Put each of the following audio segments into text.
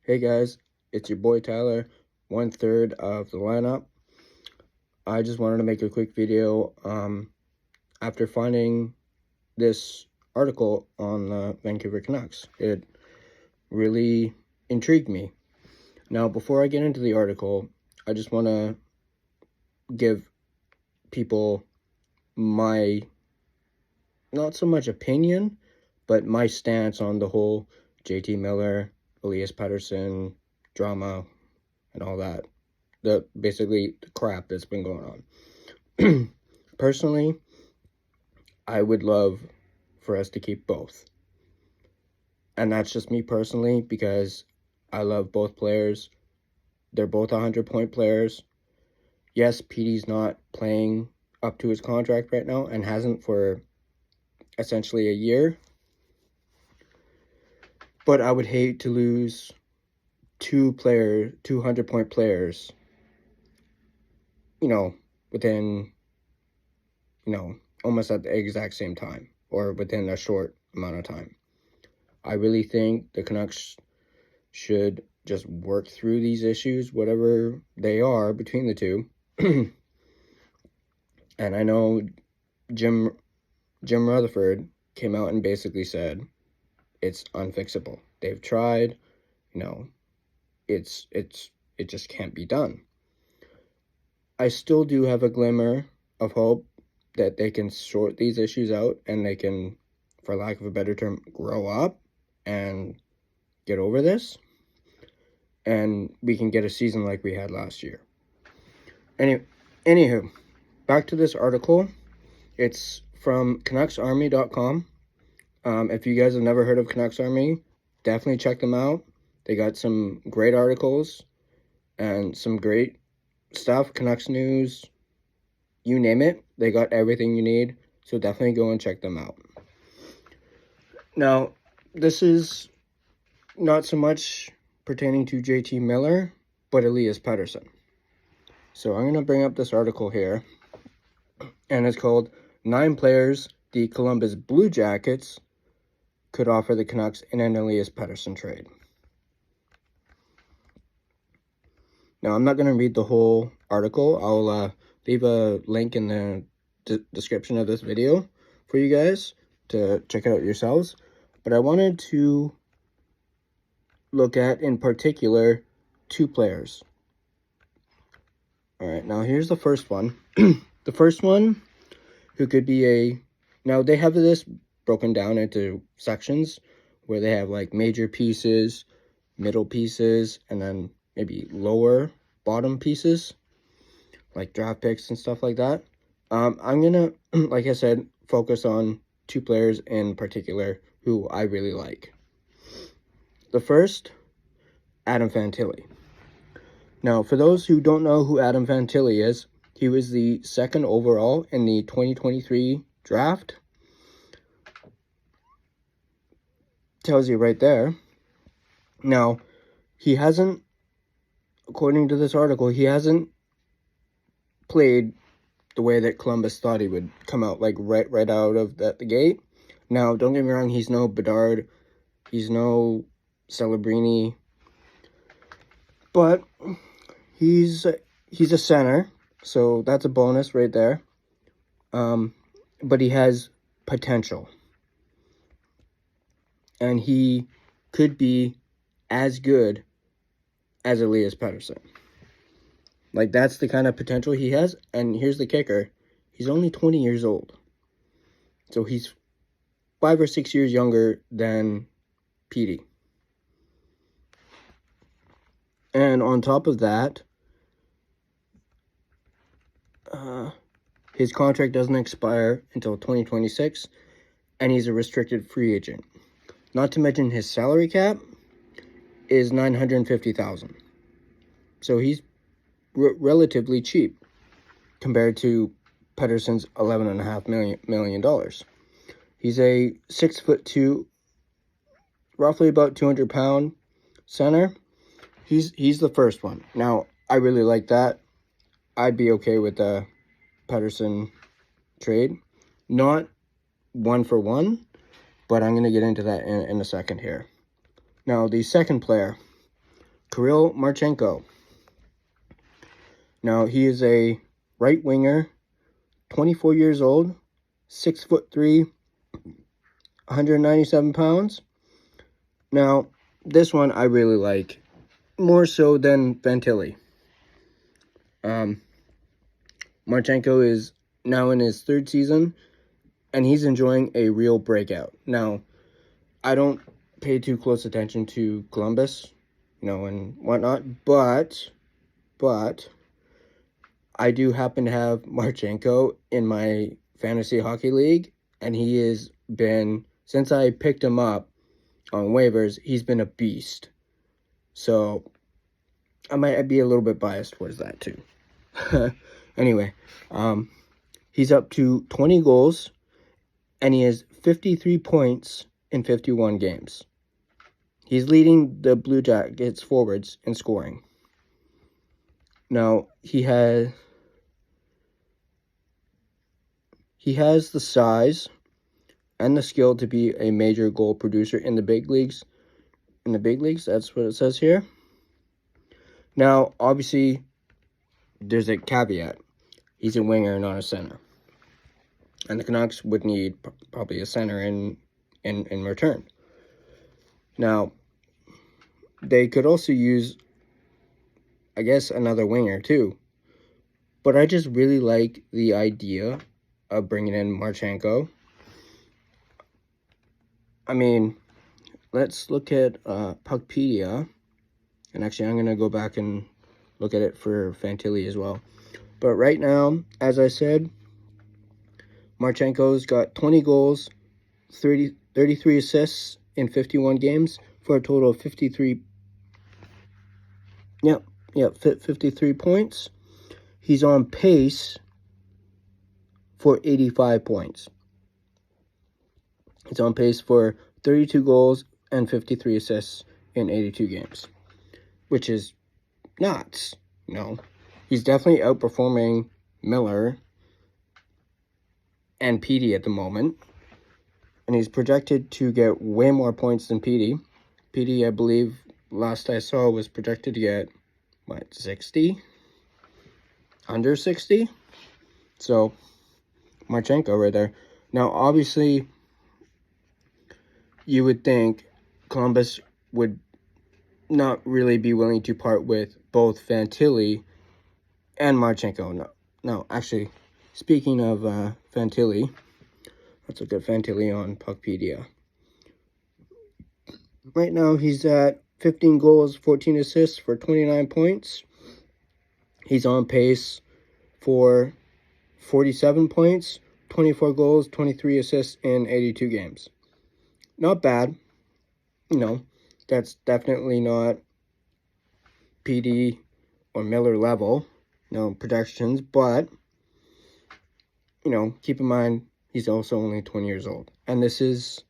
Hey guys, it's your boy Tyler, 1/3 of the lineup. I just wanted to make a quick video after finding this article on the Vancouver Canucks. It really intrigued me. Now, before I get into the article, I just want to give people my, not so much opinion, but my stance on the whole JT Miller, Elias Pettersson drama and all that. Basically the crap that's been going on. Personally, I would love for us to keep both. And that's just me personally, because I love both players. They're both 100-point players. Yes, Petey's not playing up to his contract right now and hasn't for essentially a year. But I would hate to lose two 100-point players, within, almost at the exact same time, or within a short amount of time. I really think the Canucks should just work through these issues, whatever they are, between the two. And I know Jim Rutherford came out and basically said it's unfixable. They've tried, it just can't be done. I still do have a glimmer of hope that they can sort these issues out and they can, for lack of a better term, grow up and get over this, and we can get a season like we had last year. Anywho, back to this article. It's from CanucksArmy.com. If you guys have never heard of Canucks Army, definitely check them out. They got some great articles and some great stuff, Canucks news, you name it. They got everything you need, so definitely go and check them out. Now, this is not so much pertaining to JT Miller, but Elias Pettersson. So I'm going to bring up this article here, and it's called 9 Players the Columbus Blue Jackets Could Offer the Canucks in an Elias Pettersson Trade. Now, I'm not going to read the whole article. I'll leave a link in the description of this video for you guys to check it out yourselves. But I wanted to look at, in particular, 2 players. All right, now here's the first one. The first one, who could be now they have this broken down into sections where they have like major pieces, middle pieces, and then maybe lower bottom pieces, like draft picks and stuff like that. I'm gonna, like I said, focus on 2 players in particular who I really like. The first, Adam Fantilli. Now, for those who don't know who Adam Fantilli is, he was the 2nd overall in the 2023 draft. Tells you right there. Now, he hasn't, according to this article, he hasn't played the way that Columbus thought he would come out, like right out of the gate. Now, don't get me wrong, he's no Bedard, he's no Celebrini, but he's a center, so that's a bonus right there. But he has potential, and he could be as good as Elias Pettersson. Like, that's the kind of potential he has. And here's the kicker. He's only 20 years old. So he's 5 or 6 years younger than Petey. And on top of that, his contract doesn't expire until 2026, and he's a restricted free agent. Not to mention his salary cap is $950,000. So he's relatively cheap compared to Pettersson's $11.5 million. He's a 6'2", roughly about 200-pound center. He's the first one. Now, I really like that. I'd be okay with the Pettersson trade. Not 1-for-1, but I'm going to get into that in a second here. Now, the second player, Kirill Marchenko. Now, he is a right winger, 24 years old, 6'3", 197 pounds. Now, this one I really like, more so than Fantilli. Marchenko is now in his third season, and he's enjoying a real breakout. Now, I don't pay too close attention to Columbus, and whatnot, but I do happen to have Marchenko in my fantasy hockey league, and he has been, since I picked him up on waivers, he's been a beast. So I might be a little bit biased towards that too. Anyway, he's up to 20 goals, and he has 53 points in 51 games. He's leading the Blue Jackets forwards in scoring. Now, he has the size and the skill to be a major goal producer in the big leagues. That's what it says here. Now, obviously, there's a caveat. He's a winger, not a center. And the Canucks would need probably a center in return. Now, they could also use, I guess, another winger too. But I just really like the idea of bringing in Marchenko. I mean, let's look at Puckpedia. And actually, I'm going to go back and look at it for Fantilli as well. But right now, as I said, Marchenko's got 20 goals, 33 assists in 51 games for a total of 53. 53 points. He's on pace for 85 points. He's on pace for 32 goals and 53 assists in 82 games, which is nuts. He's definitely outperforming Miller and Petey at the moment, and he's projected to get way more points than Petey. Petey, I believe, last I saw, was projected to get 60, under 60. So Marchenko right there. Now, obviously, you would think Columbus would not really be willing to part with both Fantilli and Marchenko. No, actually, speaking of Fantilli, let's look at Fantilli on Puckpedia. Right now, he's at 15 goals, 14 assists for 29 points. He's on pace for 47 points, 24 goals, 23 assists in 82 games. Not bad. That's definitely not PD or Miller level, projections, but, keep in mind, he's also only 20 years old. And this is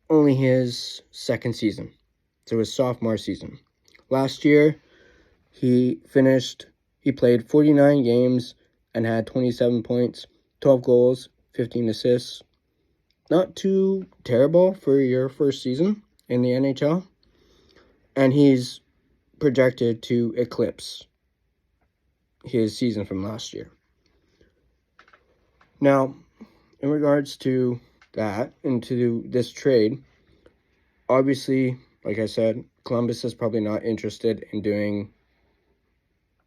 only his second season. So his sophomore season. Last year, he played 49 games and had 27 points, 12 goals, 15 assists. Not too terrible for your first season in the NHL. And he's projected to eclipse his season from last year. Now, in regards to that, into this trade, obviously, like I said, Columbus is probably not interested in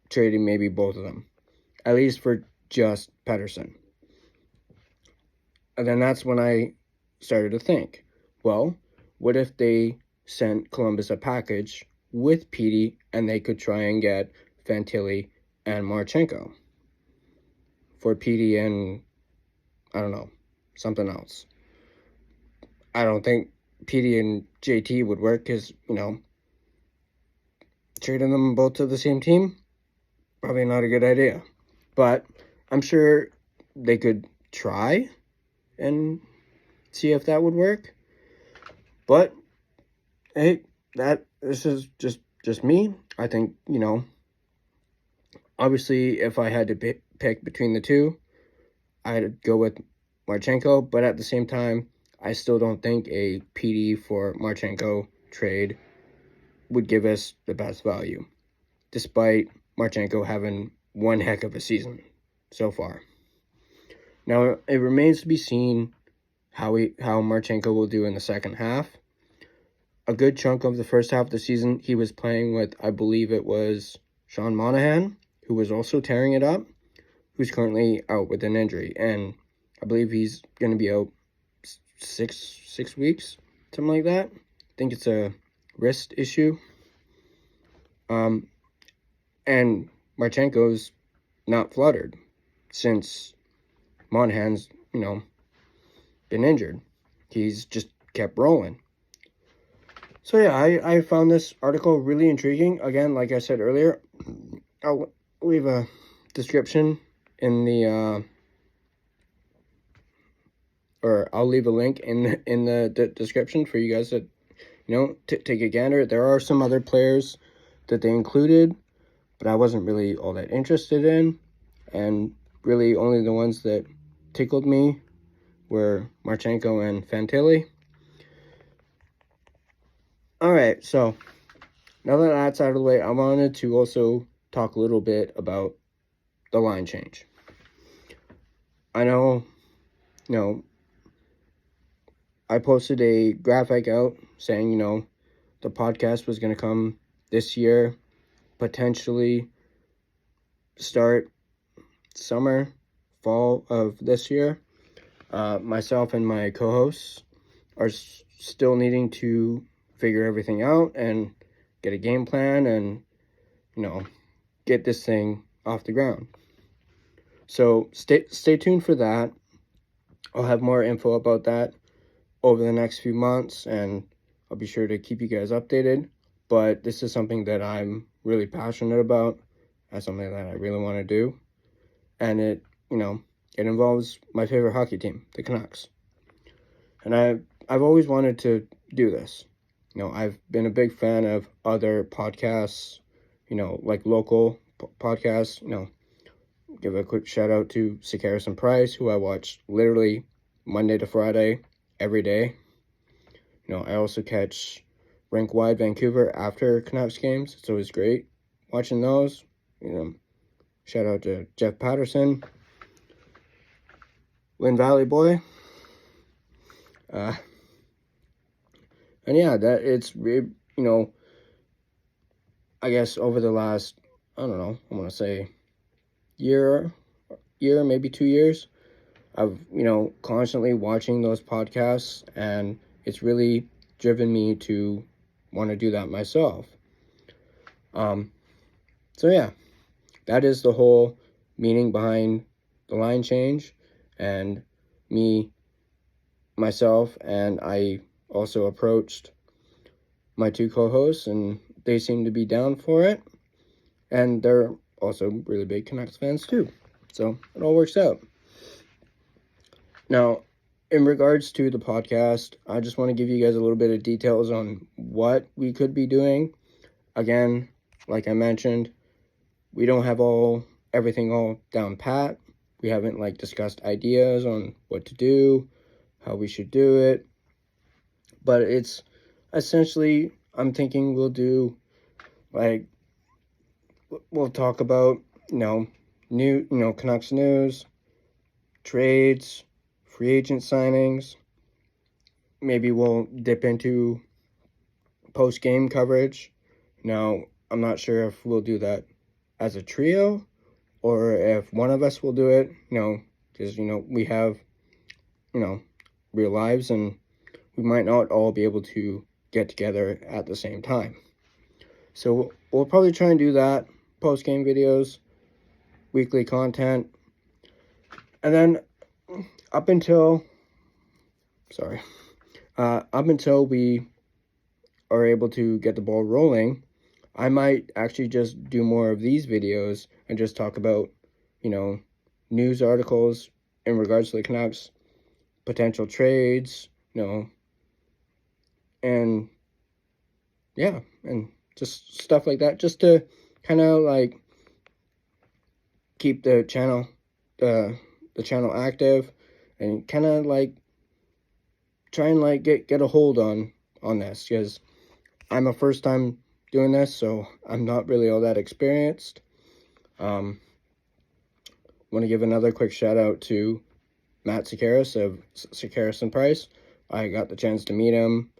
trading maybe both of them, at least for just Pettersson. And then that's when I started to think, well, what if they sent Columbus a package with Petey and they could try and get Fantilli and Marchenko for Petey and, I don't know, something else. I don't think Petey and JT would work because, trading them both to the same team, probably not a good idea. But I'm sure they could try and see if that would work. But, hey, this is just me. I think, obviously if I had to pick between the two, I'd go with Marchenko. But at the same time, I still don't think a PD for Marchenko trade would give us the best value, despite Marchenko having one heck of a season so far. Now, it remains to be seen how Marchenko will do in the second half. A good chunk of the first half of the season, he was playing with, I believe it was Sean Monahan, who was also tearing it up, who's currently out with an injury. And I believe he's going to be out six weeks, something like that. I think it's a wrist issue. And Marchenko's not fluttered since Monahan's, been injured. He's just kept rolling. So yeah, I found this article really intriguing. Again, like I said earlier, I'll leave a description in the or I'll leave a link in the description for you guys to take a gander. There are some other players that they included, but I wasn't really all that interested in, and really only the ones that tickled me were Marchenko and Fantilli. Alright, so now that that's out of the way, I wanted to also talk a little bit about the line change. I know, I posted a graphic out saying, the podcast was going to come this year, potentially start summer, fall of this year. Myself and my co-hosts are still needing to figure everything out and get a game plan and, get this thing off the ground. So stay tuned for that. I'll have more info about that over the next few months, and I'll be sure to keep you guys updated. But this is something that I'm really passionate about. That's something that I really want to do. And it involves my favorite hockey team, the Canucks. And I've always wanted to do this. I've been a big fan of other podcasts, like local podcasts. Give a quick shout out to Harrison Price, who I watch literally Monday to Friday every day. I also catch Rink Wide Vancouver after Canucks games. It's always great watching those. Shout out to Jeff Patterson, Lynn Valley boy. And yeah, that it's, I guess over the last, I don't know, I want to say year, maybe 2 years, of, constantly watching those podcasts, and it's really driven me to want to do that myself. So yeah, that is the whole meaning behind the line change, and myself, and I also approached my two co-hosts, and they seem to be down for it, and they're also really big Canucks fans too, so it all works out. Now, in regards to the podcast, I just want to give you guys a little bit of details on what we could be doing. Again, like I mentioned, we don't have everything all down pat. We haven't discussed ideas on what to do, how we should do it. But it's essentially, I'm thinking we'll do, we'll talk about, Canucks news, trades, free agent signings. Maybe we'll dip into post-game coverage. Now, I'm not sure if we'll do that as a trio or if one of us will do it, because, we have, real lives, and we might not all be able to get together at the same time. So we'll probably try and do that, post-game videos, weekly content, and then up until we are able to get the ball rolling, I might actually just do more of these videos and just talk about, news articles in regards to the Canucks, potential trades, and yeah, and just stuff like that, just to kind of keep the channel active, and kind of try and get a hold on this, because I'm a first time doing this, so I'm not really all that experienced. Want to give another quick shout out to Matt Sakaris of Sakaris and Price. I got the chance to meet him,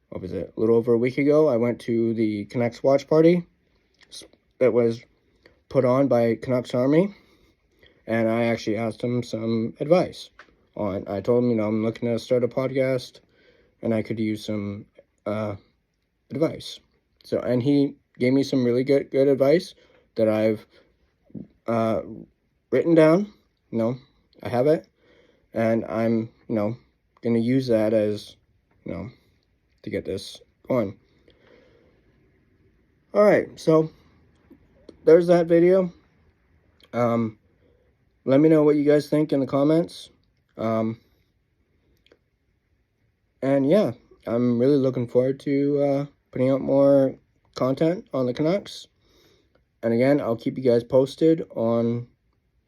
what was it, a little over a week ago. I went to the Canucks watch party that was put on by Canucks Army, and I actually asked him some advice on, I told him, I'm looking to start a podcast, and I could use some advice. So, and he gave me some really good advice that I've written down. I have it, and I'm, going to use that as, to get this going. All right, so there's that video. Let me know what you guys think in the comments. And yeah, I'm really looking forward to putting out more content on the Canucks. And again, I'll keep you guys posted on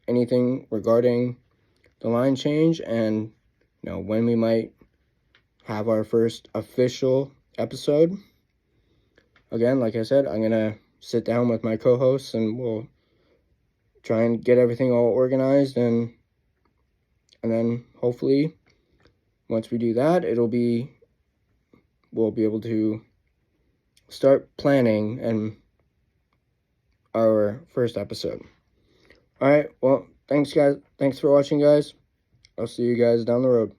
anything regarding the line change and when we might have our first official episode. Again, like I said, I'm going to sit down with my co-hosts and we'll try and get everything all organized, and then hopefully once we do that, we'll be able to start planning and our first episode. All right, well, thanks guys. Thanks for watching, guys. I'll see you guys down the road.